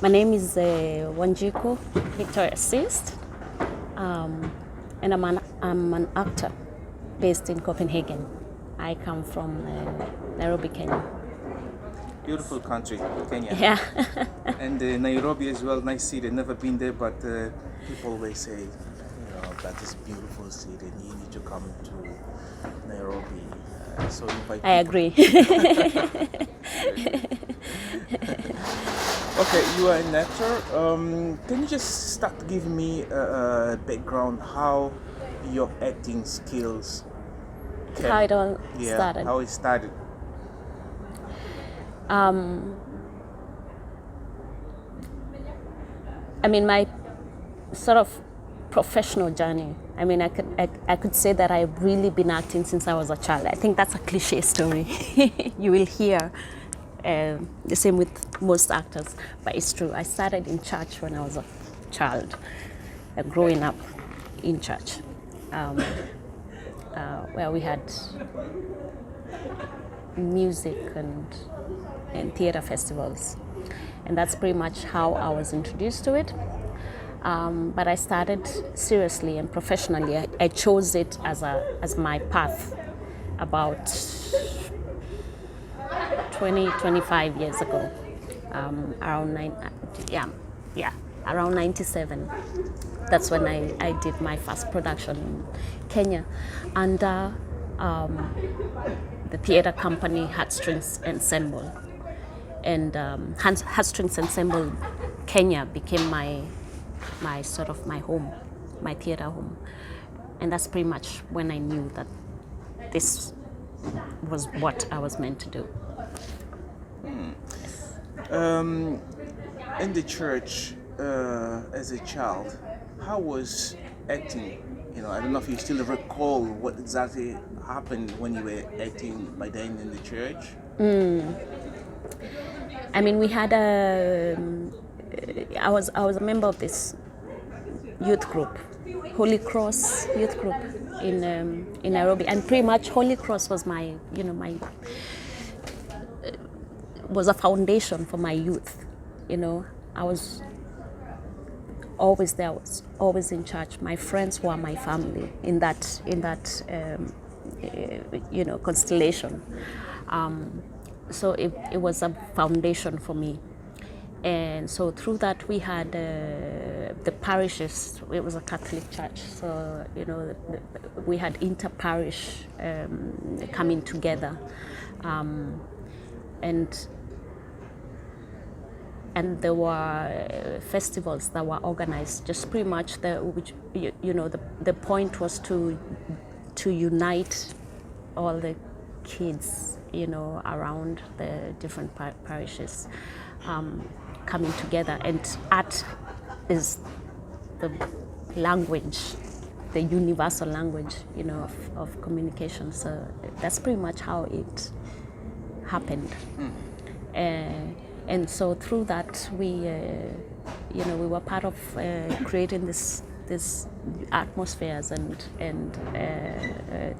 My name is Wanjiko Victoria Seest, and I'm an actor based in Copenhagen. I come from Nairobi, Kenya. Beautiful country, Kenya. Yeah. And Nairobi as well, nice city. Never been there, but people always say, that is beautiful city and you need to come to Nairobi. So invite I people. agree. Okay, you are an actor. Can you just start giving me a background how your acting skills came? How it all started. How it started. I mean, my sort of professional journey. I mean, I could say that I've really been acting since I was a child. I think that's a cliche story. You will hear the same with most actors, but it's true. I started in church when I was a child, growing up in church, where we had music and theater festivals. And that's pretty much how I was introduced to it. But I started seriously and professionally. I chose it as my path about 25 years ago, around around 97. That's when I did my first production in Kenya under the theater company Heartstrings Ensemble. And Heartstrings Ensemble Kenya became my sort of my home, my theater home. And that's pretty much when I knew that this was what I was meant to do. In the church, as a child, how was acting? I don't know if you still recall what exactly happened when you were acting by then in the church. I mean, we had I was a member of this youth group, Holy Cross youth group in Nairobi, and pretty much Holy Cross was was a foundation for my youth. I was always there. I was always in church. My friends were my family in that constellation. So it was a foundation for me. And so through that we had the parishes. It was a Catholic church, so we had inter-parish coming together, and there were festivals that were organized. Just pretty much the point was to unite all the kids around the different parishes, coming together. And art is the language, the universal language of communication. So that's pretty much how it happened. And so through that we were part of creating this atmospheres and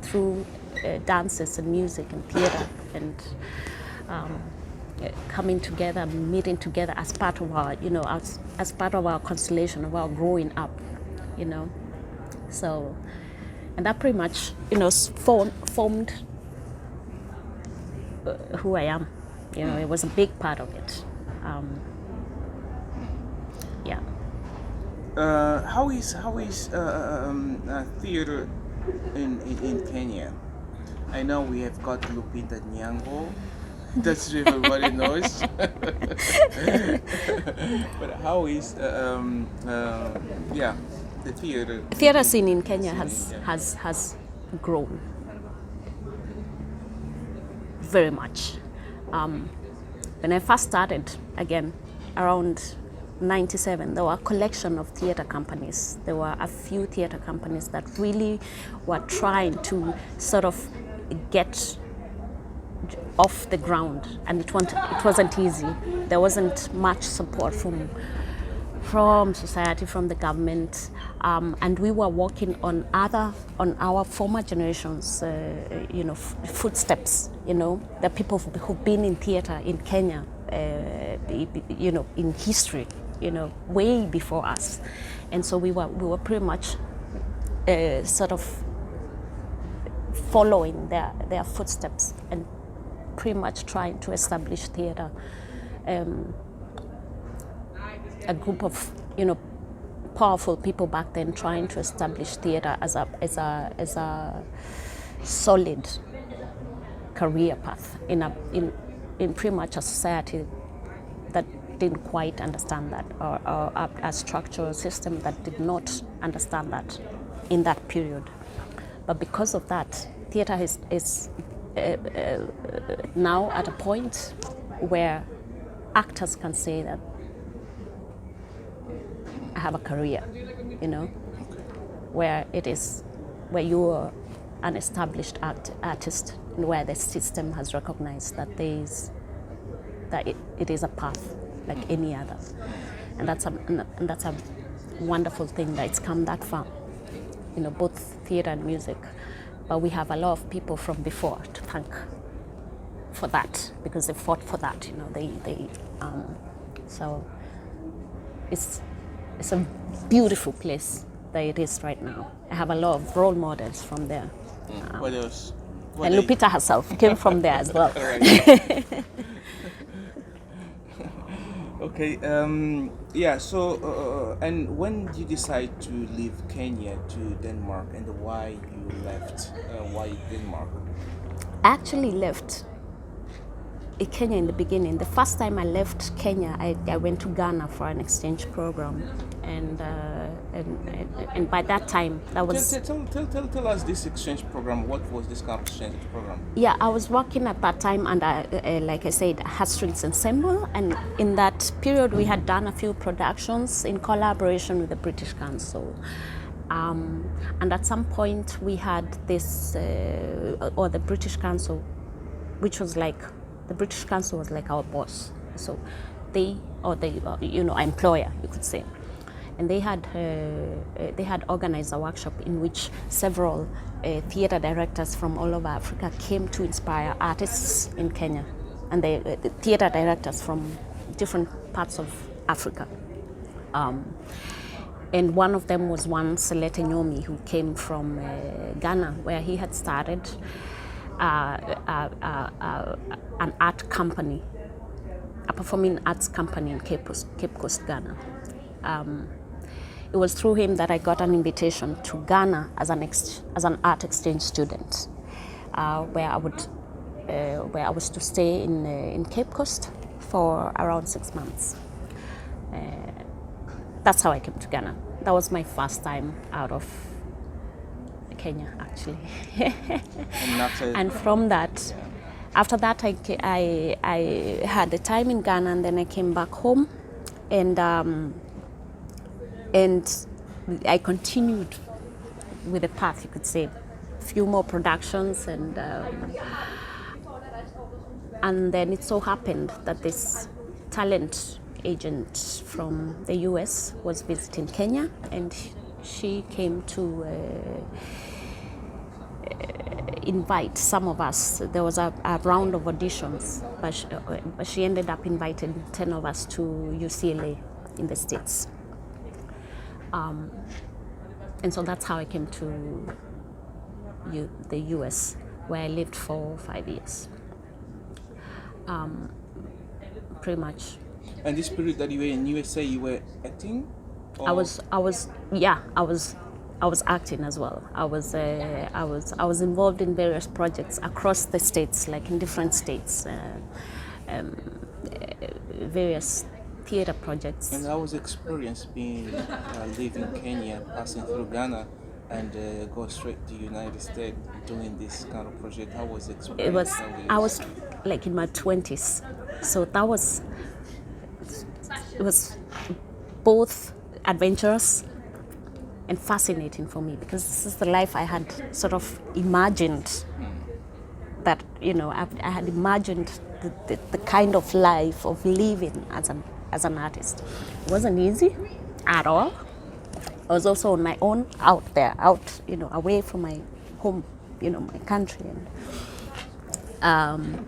through dances and music and theater and coming together, meeting together as part of our as part of our constellation of our growing up, so, and that pretty much formed who I am. It was a big part of it. Yeah. How is theater in Kenya? I know we have got Lupita Nyong'o. That's everybody knows. But how is the theater? Theater scene in Kenya has grown very much. When I first started, again, around 97, there were a collection of theater companies. There were a few theater companies that really were trying to sort of get off the ground, and it wasn't easy. There wasn't much support from society, from the government, and we were working on our former generations, footsteps. The people who've been in theater in Kenya in history, way before us, and so we were pretty much sort of following their footsteps and pretty much trying to establish theater. A group of powerful people back then trying to establish theater as a solid career path in pretty much a society that didn't quite understand that, or a structural system that did not understand that in that period. But because of that, theater is now at a point where actors can say that I have a career, where you are an established artist, and where the system has recognized that it is a path like any other, and that's a wonderful thing that it's come that far, both theater and music. But we have a lot of people from before to thank for that, because they fought for that. So it's a beautiful place that it is right now. I have a lot of role models from there. What else? And Lupita herself came from there as well. Okay. So, and when did you decide to leave Kenya to Denmark, and why you left? Why Denmark? I actually left Kenya in the beginning. The first time I left Kenya, I went to Ghana for an exchange program, and by that time, that was. Tell us this exchange program. What was this kind of exchange program? Yeah, I was working at that time under, like I said, Hastings Ensemble, and in that period we had done a few productions in collaboration with the British Council. And at some point we had this, or the British Council, which was like. The British Council was like our boss, so the employer, you could say, and they had organized a workshop in which several theater directors from all over Africa came to inspire artists in Kenya, and the theater directors from different parts of Africa. And one of them was one Selete Nyomi, who came from Ghana, where he had started an art company, a performing arts company in Cape Coast, Ghana. It was through him that I got an invitation to Ghana as an art exchange student, where I was to stay in Cape Coast for around 6 months. That's how I came to Ghana. That was my first time out of Kenya, actually. And from that, after that, I had the time in Ghana, and then I came back home, and I continued with the path, you could say, a few more productions, and then it so happened that this talent agent from the US was visiting Kenya, and she came to invite some of us. There was a round of auditions, but she ended up inviting 10 of us to UCLA in the States. And so that's how I came to the US, where I lived for 5 years. Pretty much. And this period that you were in USA, you were acting? Or? I was acting as well. I was involved in various projects across the states, like in different states, various theater projects. And how was the experience being living in Kenya, passing through Ghana, and go straight to the United States doing this kind of project? How was the experience? I was like in my 20s, so it was both adventurous and fascinating for me, because this is the life I had sort of imagined. That I had imagined the kind of life of living as an artist. It wasn't easy at all. I was also on my own out there, away from my home, my country, and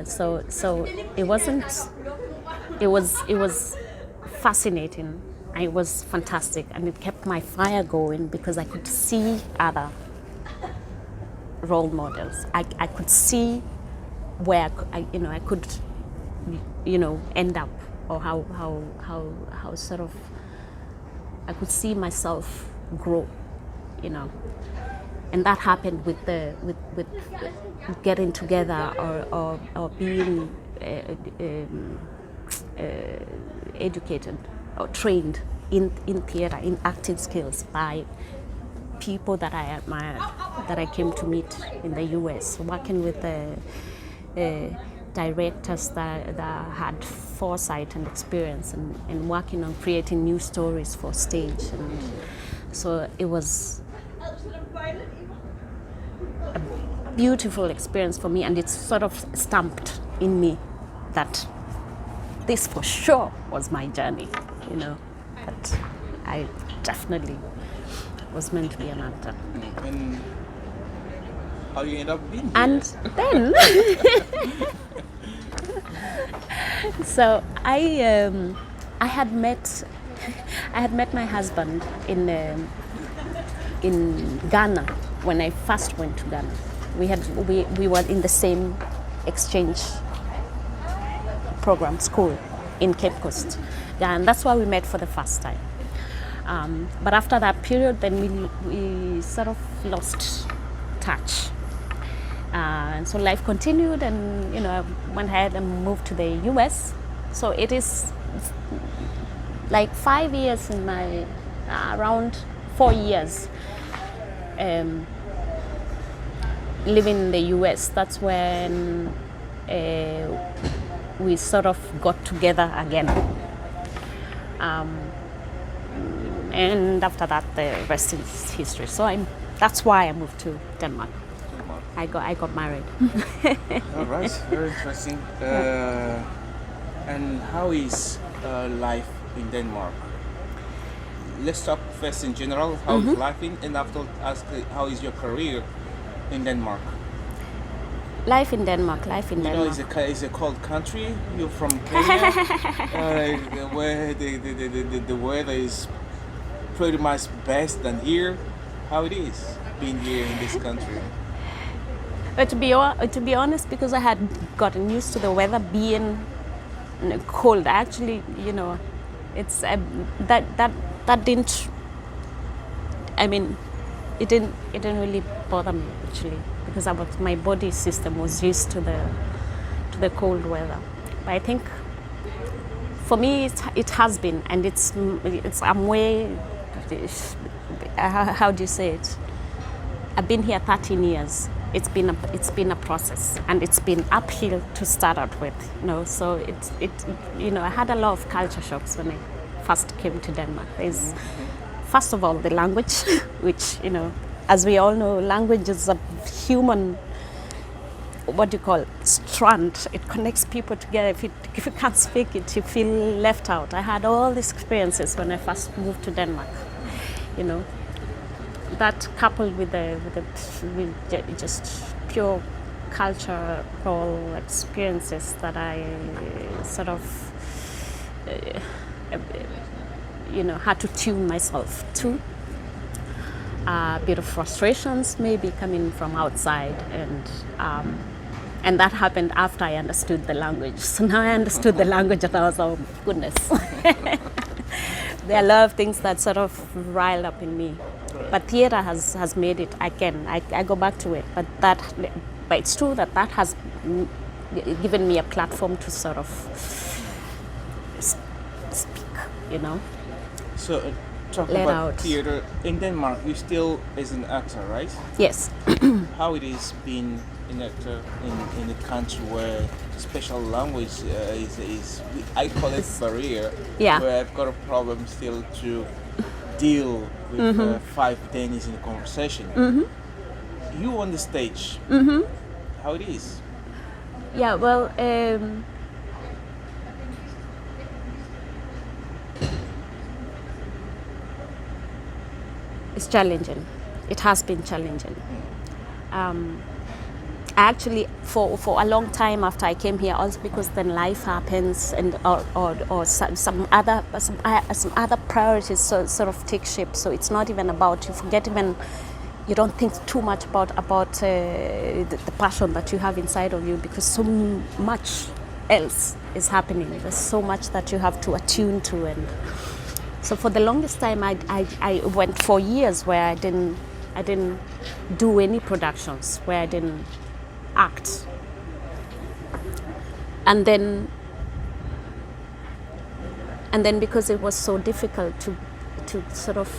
So it wasn't. It was fascinating. It was fantastic, and it kept my fire going because I could see other role models. I could see where I could end up, or how sort of I could see myself grow, and that happened with getting together or being educated or trained in theater, in acting skills by people that I admired, that I came to meet in the US, working with directors that had foresight and experience, and working on creating new stories for stage. And so it was a beautiful experience for me, and it's sort of stamped in me that this for sure was my journey, that I definitely was meant to be an actor. And how you end up being here? And then, so I had met my husband in Ghana when I first went to Ghana. We were in the same exchange program school in Cape Coast, and that's why we met for the first time. But after that period, then we sort of lost touch. And so life continued, and I went ahead and moved to the US. So it is like 5 years in my around 4 years living in the US. That's when we sort of got together again. And after that, the rest is history. So that's why I moved to Denmark. I got married. All right, very interesting. And how is life in Denmark? Let's talk first in general. How is life and after ask how is your career in Denmark? Life in Denmark. It's a cold country. You're from Kenya, where the weather is pretty much best than here. How it is being here in this country? But to be honest, because I had gotten used to the weather being cold, actually, it's that didn't. I mean, it didn't really bother me actually, because my body system was used to the cold weather. But I think for me it has been, and I'm way. How do you say it? I've been here 13 years. It's been a process, and it's been uphill to start out with. So I had a lot of culture shocks when I first came to Denmark. There's first of all the language, which as we all know, language is a human, what do you call it, strand. It connects people together. If you can't speak it, you feel left out. I had all these experiences when I first moved to Denmark. That coupled with just pure cultural experiences that I sort of had to tune myself to. A bit of frustrations maybe coming from outside, and that happened after I understood the language. So now I understood the language, and I was, oh goodness. There are a lot of things that sort of riled up in me. But theater has made it. I go back to it. But it's true that has given me a platform to sort of speak, So talking about theater in Denmark, you still is an actor, right? Yes. How it is being an actor in a country where special language is I call it barrier. Yeah. Where I've got a problem still to deal with 5 Danish in a conversation. You on the stage. How it is? Yeah. Well. It's challenging. It has been challenging. actually, for a long time after I came here, also because then life happens and or some other priorities sort of take shape. So it's not even about, you forget, even you don't think too much about the passion that you have inside of you, because so much else is happening. There's so much that you have to attune to. And so for the longest time, I went for years where I didn't do any productions, where I didn't act. And then because it was so difficult to sort of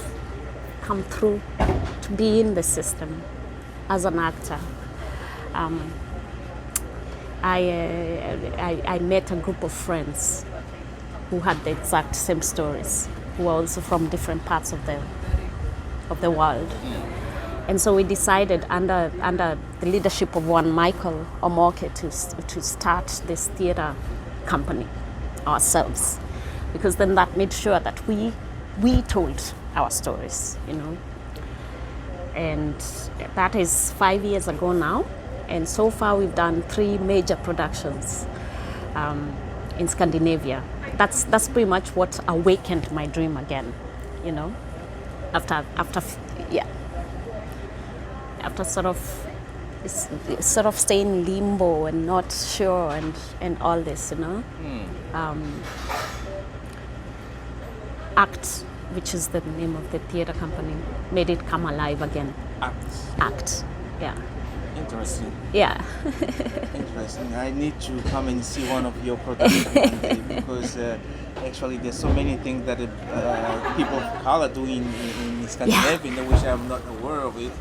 come through, to be in the system as an actor, I met a group of friends who had the exact same stories, who were also from different parts of the world. And so we decided, under the leadership of one Michael Omoke, to start this theatre company ourselves, because then that made sure that we told our stories, you know. And that is 5 years ago now, and so far we've done 3 major productions in Scandinavia. That's pretty much what awakened my dream again, you know, after sort of staying in limbo and not sure and all this, you know. ACT, which is the name of the theatre company, made it come alive again. ACT, yeah. Interesting. Yeah. Interesting. I need to come and see one of your productions one day, because actually there's so many things that people of color do in Scandinavia, which I'm not aware of it.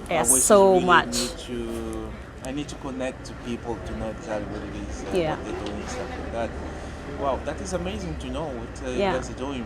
Yeah, which so really much. I need to connect to people to know exactly what it is, Yeah. what they're doing, stuff like that. Wow, that is amazing to know what you guys are doing.